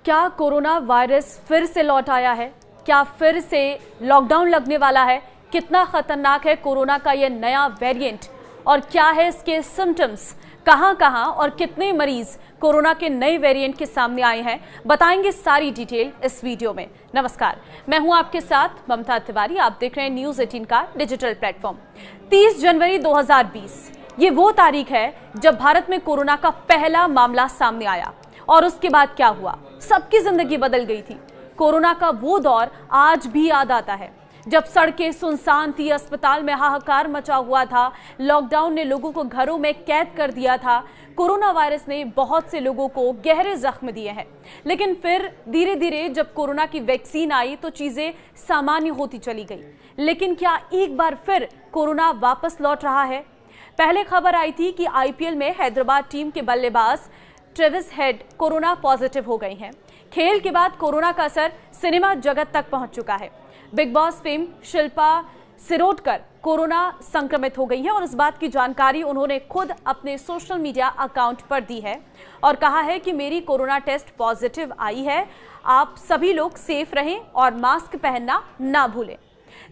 क्या corona virus फिर से लौट आया है? क्या फिर से लॉकडाउन लगने वाला है? कितना खतरनाक है कोरोना का यह नया वेरिएंट और क्या है इसके सिम्टम्स? कहां और कितने मरीज कोरोना के नए वेरिएंट के सामने आए हैं, बताएंगे सारी डिटेल इस वीडियो में। नमस्कार, मैं हूं आपके साथ ममता तिवारी। आप देख रहे हैं न्यूज 18 का डिजिटल प्लेटफॉर्म। 30 जनवरी 2020 ये वो तारीख है जब भारत में कोरोना का पहला मामला सामने आया और उसके बाद क्या हुआ, सबकी जिंदगी बदल गई थी। कोरोना का वो दौर आज भी याद आता है जब सड़कें सुनसान थी, अस्पताल में हाहाकार मचा हुआ था, लॉकडाउन ने लोगों को घरों में कैद कर दिया था। कोरोना वायरस ने बहुत से लोगों को गहरे जख्म दिए हैं, लेकिन फिर धीरे धीरे जब कोरोना की वैक्सीन आई तो चीजें सामान्य होती चली गई। लेकिन क्या एक बार फिर कोरोना वापस लौट रहा है? पहले खबर आई थी कि आईपीएल में हैदराबाद टीम के बल्लेबाज ट्रेविस हेड कोरोना पॉजिटिव हो गए हैं। खेल के बाद कोरोना का असर सिनेमा जगत तक पहुंच चुका है। Big boss fame Shilpa Shirodkar corona संक्रमित हो गई हैं और इस बात की जानकारी उन्होंने खुद अपने सोशल मीडिया अकाउंट पर दी है और कहा है कि मेरी कोरोना टेस्ट पॉजिटिव आई है, आप सभी लोग सेफ रहें और मास्क पहनना ना भूलें।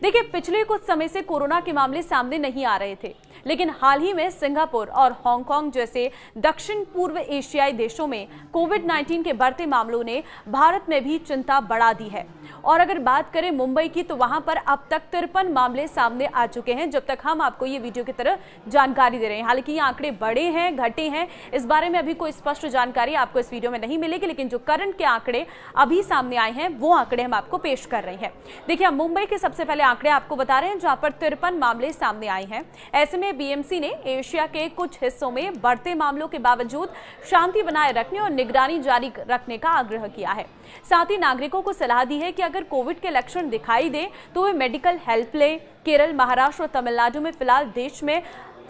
देखिए, पिछले कुछ समय से कोरोना के मामले सामने नहीं आ रहे थे, लेकिन हाल ही में सिंगापुर और हांगकांग जैसे दक्षिण पूर्व एशियाई देशों में कोविड-19 के बढ़ते मामलों ने भारत में भी चिंता बढ़ा दी है। और अगर बात करें मुंबई की, तो वहां पर अब तक 53 मामले सामने आ चुके हैं जब तक हम आपको ये वीडियो की तरह जानकारी दे रहे हैं। हालांकि ये आंकड़े बढ़े हैं, घटे हैं, इस बारे में अभी कोई स्पष्ट जानकारी आपको इस वीडियो में नहीं मिलेगी, लेकिन जो करंट के आंकड़े अभी सामने आए हैं वो आंकड़े हम आपको पेश कर रहे हैं। देखिए, हम मुंबई के सबसे पहले आंकड़े आपको बता रहे हैं जहां पर 53 मामले सामने आए हैं। ऐसे में बीएमसी ने एशिया के कुछ हिस्सों में बढ़ते मामलों के बावजूद शांति बनाए रखने और निगरानी जारी रखने का आग्रह किया है। साथ ही नागरिकों को सलाह दी है कि अगर कोविड के लक्षण दिखाई दे तो वे मेडिकल हेल्प लें। केरल, महाराष्ट्र और तमिलनाडु में फिलहाल देश में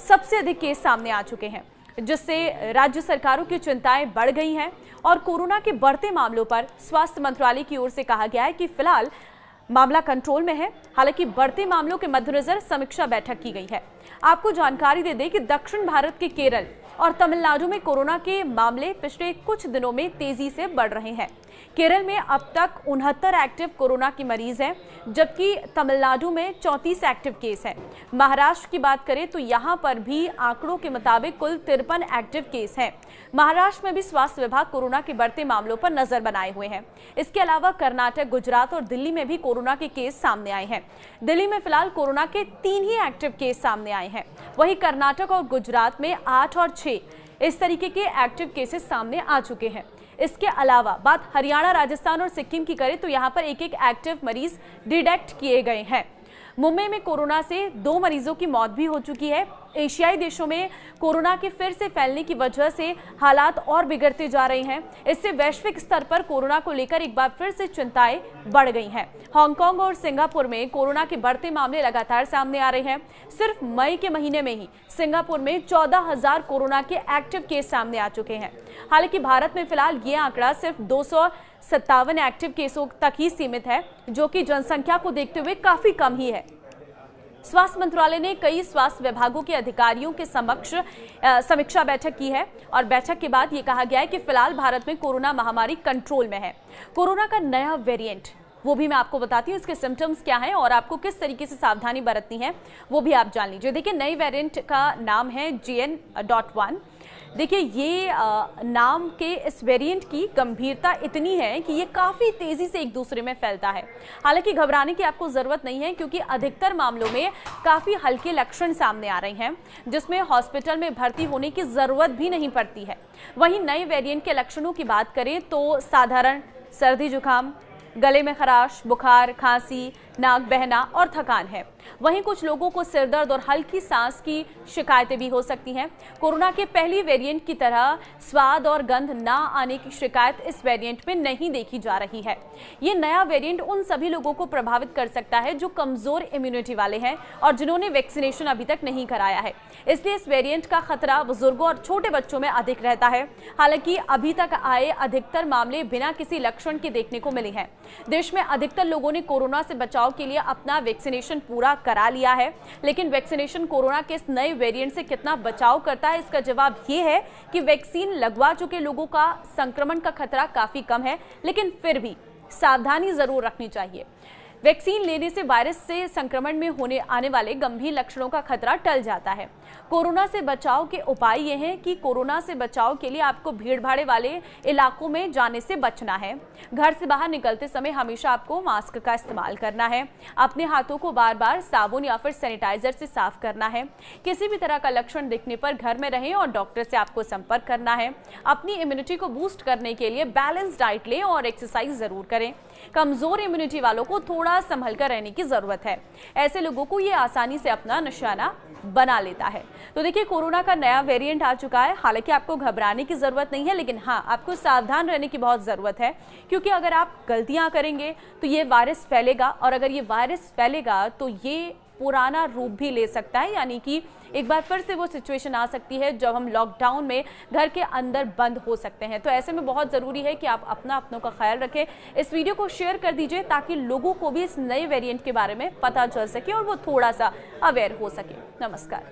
सबसे अधिक केस सामने आ चुके हैं, जिससे राज्य सरकारों की चिंताएं बढ़ गई हैं और कोरोना के बढ़ते मामलों पर स्वास्थ्य मंत्रालय की ओर से कहा गया है कि फिलहाल मामला कंट्रोल में है। हालांकि बढ़ते मामलों के मद्देनजर समीक्षा बैठक की गई है। आपको जानकारी दे दें कि दक्षिण भारत के केरल और तमिलनाडु में कोरोना के मामले पिछले कुछ दिनों में तेजी से बढ़ रहे हैं। केरल में अब तक 69 एक्टिव कोरोना के मरीज हैं, जबकि तमिलनाडु में 34 एक्टिव केस हैं। महाराष्ट्र की बात करें तो यहां पर भी आंकड़ों के मुताबिक कुल 53 एक्टिव केस हैं। महाराष्ट्र में भी स्वास्थ्य विभाग कोरोना के बढ़ते मामलों पर नजर बनाए हुए हैं। इसके अलावा कर्नाटक, गुजरात और दिल्ली में भी कोरोना के केस सामने आए हैं। दिल्ली में फिलहाल कोरोना के 3 ही एक्टिव केस सामने आए हैं। वहीं कर्नाटक और गुजरात में 8 और 6 इस तरीके के एक्टिव केसेस सामने आ चुके हैं। इसके अलावा बात हरियाणा, राजस्थान और सिक्किम की करें तो यहां पर एक एक्टिव मरीज डिटेक्ट किए गए हैं। मुंबई में कोरोना से 2 मरीजों की मौत भी हो चुकी है। एशियाई देशों में कोरोना के फिर से फैलने की वजह से हालात और बिगड़ते जा रहे हैं। इससे वैश्विक स्तर पर कोरोना को लेकर एक बार फिर से चिंताएं बढ़ गई हैं। हांगकांग और सिंगापुर में कोरोना के बढ़ते मामले लगातार सामने आ रहे हैं। सिर्फ मई के महीने में ही सिंगापुर में 14,000 कोरोना के एक्टिव केस सामने आ चुके हैं। हालांकि भारत में फिलहाल ये आंकड़ा सिर्फ 257 एक्टिव केसों तक ही सीमित है, जो कि जनसंख्या को देखते हुए काफी कम ही है। स्वास्थ्य मंत्रालय ने कई स्वास्थ्य विभागों के अधिकारियों के समक्ष समीक्षा बैठक की है और बैठक के बाद ये कहा गया है कि फिलहाल भारत में कोरोना महामारी कंट्रोल में है। कोरोना का नया वेरिएंट वो भी मैं आपको बताती हूँ, इसके सिम्टम्स क्या हैं और आपको किस तरीके से सावधानी बरतनी है वो भी आप जान लीजिए। देखिए, नई वेरिएंट का नाम है JN.1। देखिए, ये नाम के इस वेरिएंट की गंभीरता इतनी है कि ये काफ़ी तेज़ी से एक दूसरे में फैलता है। हालांकि घबराने की आपको ज़रूरत नहीं है, क्योंकि अधिकतर मामलों में काफ़ी हल्के लक्षण सामने आ रहे हैं, जिसमें हॉस्पिटल में भर्ती होने की ज़रूरत भी नहीं पड़ती है। वहीं नए वेरिएंट के लक्षणों की बात करें तो साधारण सर्दी जुकाम, गले में खराश, बुखार, खांसी, नाक बहना और थकान है। वहीं कुछ लोगों को सिरदर्द और हल्की सांस की शिकायतें भी हो सकती हैं। कोरोना के पहली वेरिएंट की तरह स्वाद और गंध ना आने की शिकायत इस वेरिएंट में नहीं देखी जा रही है। ये नया वेरिएंट उन सभी लोगों को प्रभावित कर सकता है जो कमजोर इम्यूनिटी वाले हैं और जिन्होंने वैक्सीनेशन अभी तक नहीं कराया है। इसलिए इस वेरिएंट का खतरा बुजुर्गों और छोटे बच्चों में अधिक रहता है। हालांकि अभी तक आए अधिकतर मामले बिना किसी लक्षण के देखने को मिले हैं। देश में अधिकतर लोगों ने कोरोना से बचाव के लिए अपना वैक्सीनेशन पूरा पूरा करा लिया है, लेकिन वैक्सीनेशन कोरोना के इस नए वेरिएंट से कितना बचाव करता है, इसका जवाब ये है कि वैक्सीन लगवा चुके लोगों का संक्रमण का खतरा काफी कम है, लेकिन फिर भी सावधानी जरूर रखनी चाहिए। वैक्सीन लेने से वायरस से संक्रमण में होने आने वाले गंभीर लक्षणों का खतरा टल जाता है। कोरोना से बचाव के उपाय ये हैं कि कोरोना से बचाव के लिए आपको भीड़-भाड़ वाले इलाकों में जाने से बचना है। घर से बाहर निकलते समय हमेशा आपको मास्क का इस्तेमाल करना है। अपने हाथों को बार-बार साबुन या फिर सैनिटाइजर से साफ करना है। किसी भी तरह का लक्षण दिखने पर घर में रहें और डॉक्टर से आपको संपर्क करना है। अपनी इम्यूनिटी को बूस्ट करने के लिए बैलेंस डाइट लें और एक्सरसाइज जरूर करें। कमजोर इम्यूनिटी वालों को थोड़ा संभल कर रहने की जरूरत है। ऐसे लोगों को ये आसानी से अपना निशाना बना लेता है। तो देखिए, कोरोना का नया वेरिएंट आ चुका है। हालांकि आपको घबराने की जरूरत नहीं है, लेकिन हाँ, आपको सावधान रहने की बहुत जरूरत है, क्योंकि अगर आप गलतियां करेंगे तो ये वायरस फैलेगा, और अगर ये वायरस फैलेगा तो ये पुराना रूप भी ले सकता है, यानी कि एक बार फिर से वो सिचुएशन आ सकती है जब हम लॉकडाउन में घर के अंदर बंद हो सकते हैं। तो ऐसे में बहुत ज़रूरी है कि आप अपनों का ख्याल रखें। इस वीडियो को शेयर कर दीजिए ताकि लोगों को भी इस नए वेरिएंट के बारे में पता चल सके और वो थोड़ा सा अवेयर हो सके। नमस्कार।